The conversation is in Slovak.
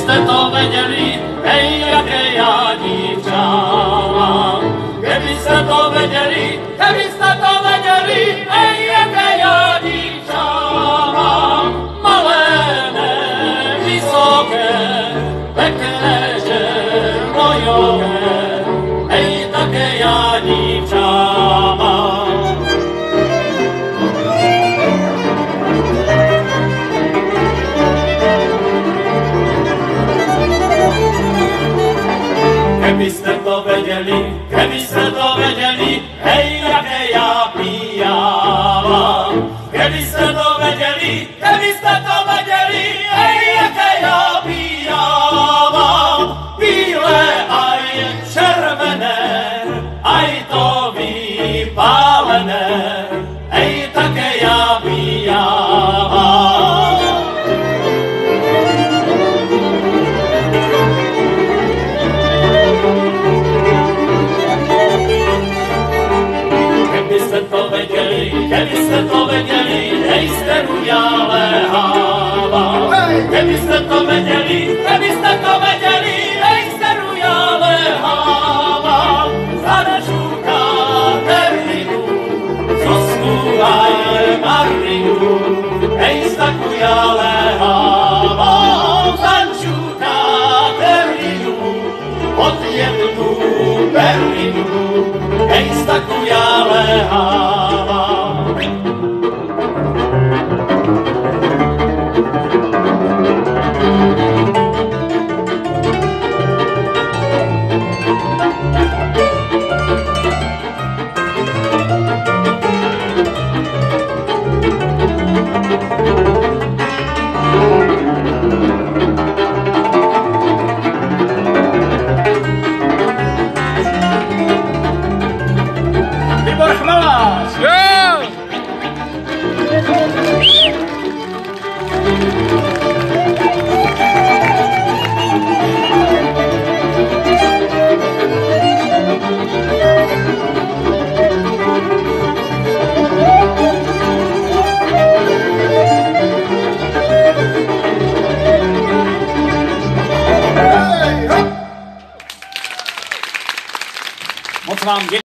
ste to vedeli, hej, jaké ja dívča mám. Keby ste to vedeli, hej, jaké ja dívča mám. Malé, vysoké, pekné, černojové, hej, také ja dívča mám. Keby ste to vedeli, hej, jaké ja pijam. Keby ste to vedeli, hej, jaké ja pijam. Bílé aj červené, aj to vypálené, hej, také ja pijam. Keby ste to vedeli, hej, steru ja lehávam. Keby ste to vedeli, hej, steru ja lehávam. Za našu Katerinu, Zuzku aj Marinu, hej, staku ja lehávam. Za našu Katerinu, pod jednu Berlinu, hej, staku ja lehávam. Tibor Chmelář! Jo! Moc vám děkuji.